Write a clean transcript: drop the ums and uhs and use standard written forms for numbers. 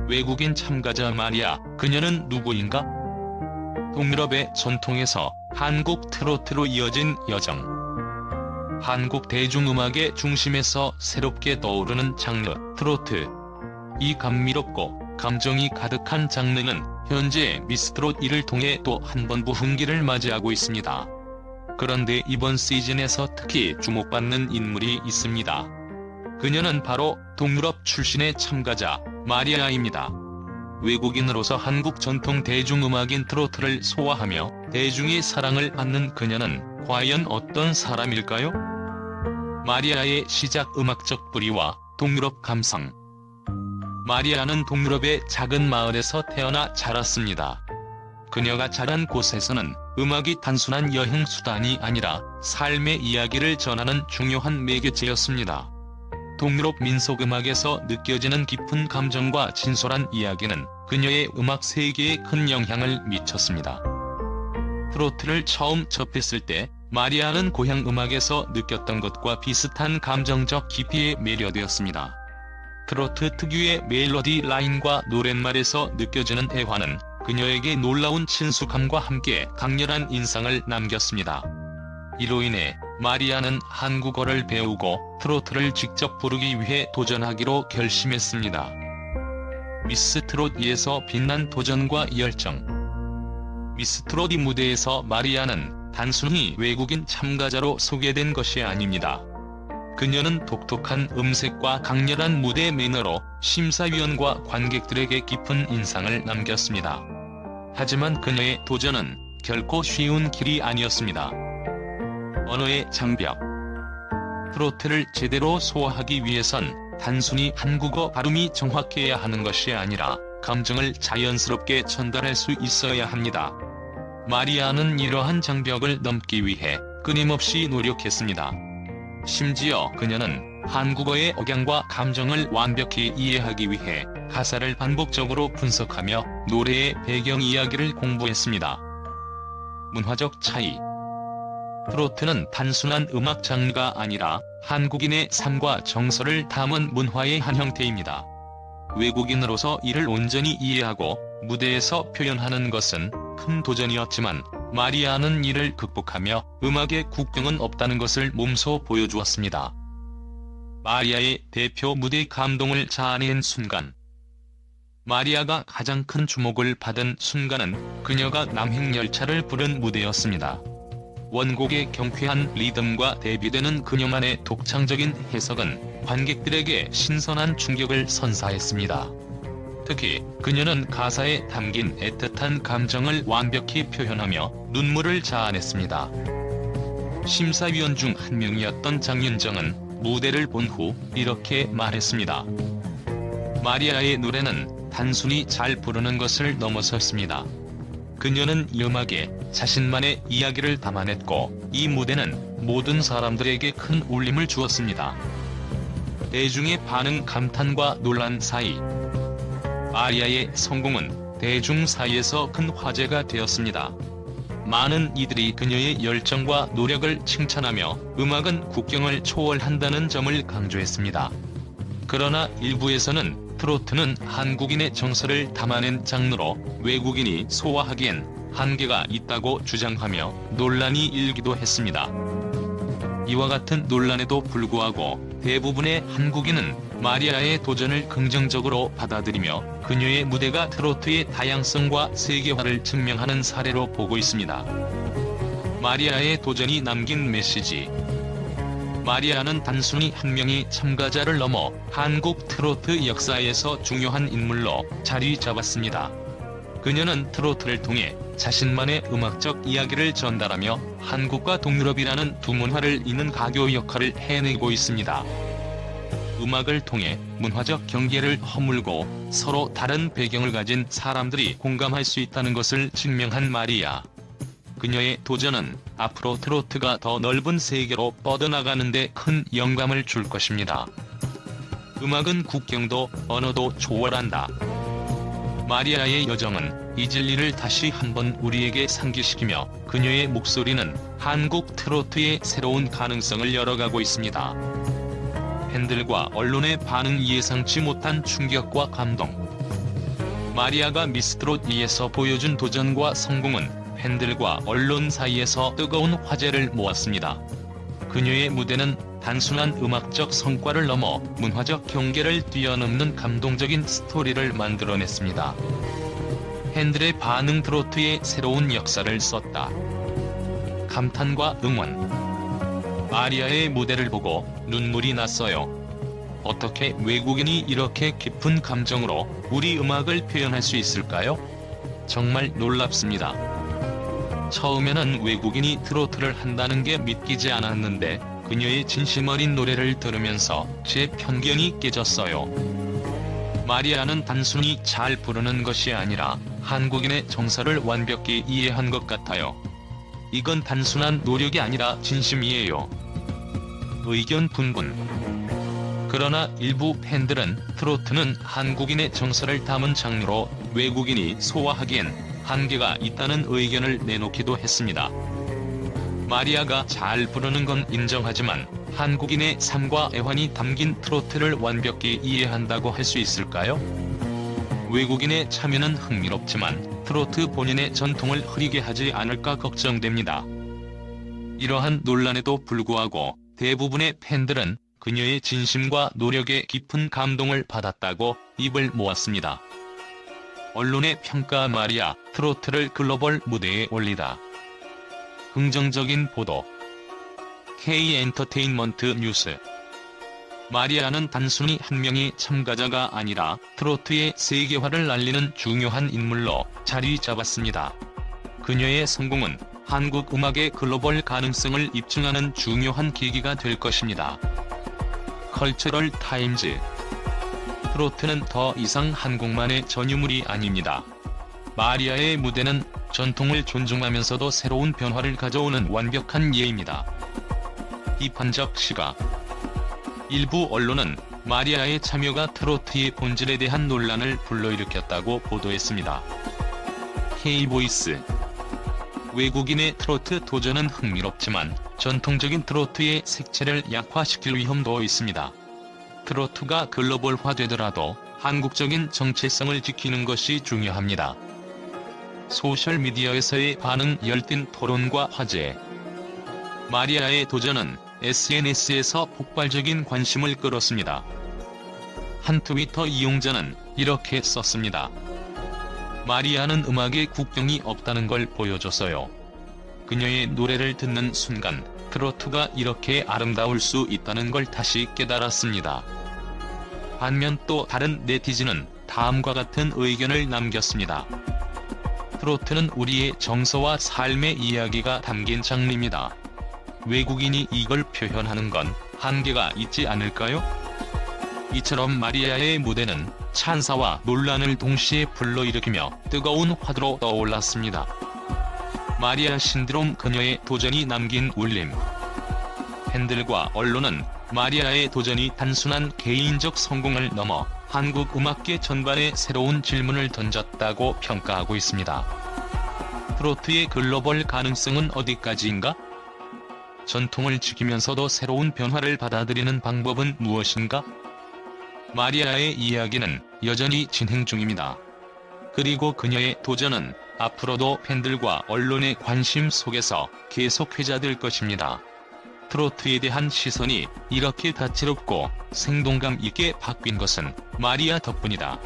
외국인 참가자 마리아, 그녀는 누구인가? 동유럽의 전통에서 한국 트로트로 이어진 여정. 한국 대중음악의 중심에서 새롭게 떠오르는 장르, 트로트. 이 감미롭고 감정이 가득한 장르는 현재 미스트롯 1을 통해 또 한 번 부흥기를 맞이하고 있습니다. 그런데 이번 시즌에서 특히 주목받는 인물이 있습니다. 그녀는 바로 동유럽 출신의 참가자, 마리아입니다. 외국인으로서 한국 전통 대중음악인 트로트를 소화하며 대중의 사랑을 받는 그녀는 과연 어떤 사람일까요? 마리아의 시작 음악적 뿌리와 동유럽 감성. 마리아는 동유럽의 작은 마을에서 태어나 자랐습니다. 그녀가 자란 곳에서는 음악이 단순한 여행 수단이 아니라 삶의 이야기를 전하는 중요한 매개체였습니다. 동유럽 민속음악에서 느껴지는 깊은 감정과 진솔한 이야기는 그녀의 음악 세계에 큰 영향을 미쳤습니다. 트로트를 처음 접했을 때 마리아는 고향 음악에서 느꼈던 것과 비슷한 감정적 깊이에 매료되었습니다. 트로트 특유의 멜로디 라인과 노랫말에서 느껴지는 애환은 그녀에게 놀라운 친숙함과 함께 강렬한 인상을 남겼습니다. 이로 인해 마리아는 한국어를 배우고 트로트를 직접 부르기 위해 도전하기로 결심했습니다. 미스 트롯 2에서 빛난 도전과 열정. 미스 트롯 2 무대에서 마리아는 단순히 외국인 참가자로 소개된 것이 아닙니다. 그녀는 독특한 음색과 강렬한 무대 매너로 심사위원과 관객들에게 깊은 인상을 남겼습니다. 하지만 그녀의 도전은 결코 쉬운 길이 아니었습니다. 언어의 장벽. 트로트를 제대로 소화하기 위해선 단순히 한국어 발음이 정확해야 하는 것이 아니라 감정을 자연스럽게 전달할 수 있어야 합니다. 마리아는 이러한 장벽을 넘기 위해 끊임없이 노력했습니다. 심지어 그녀는 한국어의 억양과 감정을 완벽히 이해하기 위해 가사를 반복적으로 분석하며 노래의 배경 이야기를 공부했습니다. 문화적 차이. 트로트는 단순한 음악 장르가 아니라 한국인의 삶과 정서를 담은 문화의 한 형태입니다. 외국인으로서 이를 온전히 이해하고 무대에서 표현하는 것은 큰 도전이었지만 마리아는 이를 극복하며 음악의 국경은 없다는 것을 몸소 보여주었습니다. 마리아의 대표 무대 감동을 자아낸 순간. 마리아가 가장 큰 주목을 받은 순간은 그녀가 남행열차를 부른 무대였습니다. 원곡의 경쾌한 리듬과 대비되는 그녀만의 독창적인 해석은 관객들에게 신선한 충격을 선사했습니다. 특히 그녀는 가사에 담긴 애틋한 감정을 완벽히 표현하며 눈물을 자아냈습니다. 심사위원 중 한 명이었던 장윤정은 무대를 본 후 이렇게 말했습니다. 마리아의 노래는 단순히 잘 부르는 것을 넘어섰습니다. 그녀는 이 음악에 자신만의 이야기를 담아냈고 이 무대는 모든 사람들에게 큰 울림을 주었습니다. 대중의 반응 감탄과 논란 사이. 마리아의 성공은 대중 사이에서 큰 화제가 되었습니다. 많은 이들이 그녀의 열정과 노력을 칭찬하며 음악은 국경을 초월한다는 점을 강조했습니다. 그러나 일부에서는 트로트는 한국인의 정서를 담아낸 장르로 외국인이 소화하기엔 한계가 있다고 주장하며 논란이 일기도 했습니다. 이와 같은 논란에도 불구하고 대부분의 한국인은 마리아의 도전을 긍정적으로 받아들이며 그녀의 무대가 트로트의 다양성과 세계화를 증명하는 사례로 보고 있습니다. 마리아의 도전이 남긴 메시지. 마리아는 단순히 한 명의 참가자를 넘어 한국 트로트 역사에서 중요한 인물로 자리 잡았습니다. 그녀는 트로트를 통해 자신만의 음악적 이야기를 전달하며 한국과 동유럽이라는 두 문화를 잇는 가교 역할을 해내고 있습니다. 음악을 통해 문화적 경계를 허물고 서로 다른 배경을 가진 사람들이 공감할 수 있다는 것을 증명한 마리아. 그녀의 도전은 앞으로 트로트가 더 넓은 세계로 뻗어나가는 데 큰 영감을 줄 것입니다. 음악은 국경도 언어도 초월한다. 마리아의 여정은 이 진리를 다시 한번 우리에게 상기시키며 그녀의 목소리는 한국 트로트의 새로운 가능성을 열어가고 있습니다. 팬들과 언론의 반응, 예상치 못한 충격과 감동. 마리아가 미스트롯 2에서 보여준 도전과 성공은 팬들과 언론 사이에서 뜨거운 화제를 모았습니다. 그녀의 무대는 단순한 음악적 성과를 넘어 문화적 경계를 뛰어넘는 감동적인 스토리를 만들어냈습니다. 팬들의 반응 트로트의 새로운 역사를 썼다. 감탄과 응원. 마리아의 무대를 보고 눈물이 났어요. 어떻게 외국인이 이렇게 깊은 감정으로 우리 음악을 표현할 수 있을까요? 정말 놀랍습니다. 처음에는 외국인이 트로트를 한다는 게 믿기지 않았는데 그녀의 진심 어린 노래를 들으면서 제 편견이 깨졌어요. 마리아는 단순히 잘 부르는 것이 아니라 한국인의 정서를 완벽히 이해한 것 같아요. 이건 단순한 노력이 아니라 진심이에요. 의견 분분. 그러나 일부 팬들은 트로트는 한국인의 정서를 담은 장르로 외국인이 소화하기엔 한계가 있다는 의견을 내놓기도 했습니다. 마리아가 잘 부르는 건 인정하지만 한국인의 삶과 애환이 담긴 트로트를 완벽히 이해한다고 할 수 있을까요? 외국인의 참여는 흥미롭지만 트로트 본인의 전통을 흐리게 하지 않을까 걱정됩니다. 이러한 논란에도 불구하고 대부분의 팬들은 그녀의 진심과 노력에 깊은 감동을 받았다고 입을 모았습니다. 언론의 평가 마리아, 트로트를 글로벌 무대에 올리다. 긍정적인 보도. K엔터테인먼트 뉴스. 마리아는 단순히 한 명의 참가자가 아니라 트로트의 세계화를 알리는 중요한 인물로 자리 잡았습니다. 그녀의 성공은 한국 음악의 글로벌 가능성을 입증하는 중요한 계기가 될 것입니다. 컬처럴 타임즈. 트로트는 더 이상 한국만의 전유물이 아닙니다. 마리아의 무대는 전통을 존중하면서도 새로운 변화를 가져오는 완벽한 예입니다. 비판적 시각. 일부 언론은 마리아의 참여가 트로트의 본질에 대한 논란을 불러일으켰다고 보도했습니다. K보이스. 외국인의 트로트 도전은 흥미롭지만 전통적인 트로트의 색채를 약화시킬 위험도 있습니다. 트로트가 글로벌화되더라도 한국적인 정체성을 지키는 것이 중요합니다. 소셜미디어에서의 반응 열띤 토론과 화제. 마리아의 도전은 SNS에서 폭발적인 관심을 끌었습니다. 한 트위터 이용자는 이렇게 썼습니다. 마리아는 음악에 국경이 없다는 걸 보여줬어요. 그녀의 노래를 듣는 순간 트로트가 이렇게 아름다울 수 있다는 걸 다시 깨달았습니다. 반면 또 다른 네티즌은 다음과 같은 의견을 남겼습니다. 트로트는 우리의 정서와 삶의 이야기가 담긴 장르입니다. 외국인이 이걸 표현하는 건 한계가 있지 않을까요? 이처럼 마리아의 무대는 찬사와 논란을 동시에 불러일으키며 뜨거운 화두로 떠올랐습니다. 마리아 신드롬. 그녀의 도전이 남긴 울림. 팬들과 언론은 마리아의 도전이 단순한 개인적 성공을 넘어 한국 음악계 전반에 새로운 질문을 던졌다고 평가하고 있습니다. 트로트의 글로벌 가능성은 어디까지인가? 전통을 지키면서도 새로운 변화를 받아들이는 방법은 무엇인가? 마리아의 이야기는 여전히 진행 중입니다. 그리고 그녀의 도전은 앞으로도 팬들과 언론의 관심 속에서 계속 회자될 것입니다. 트로트에 대한 시선이 이렇게 다채롭고 생동감 있게 바뀐 것은 마리아 덕분이다.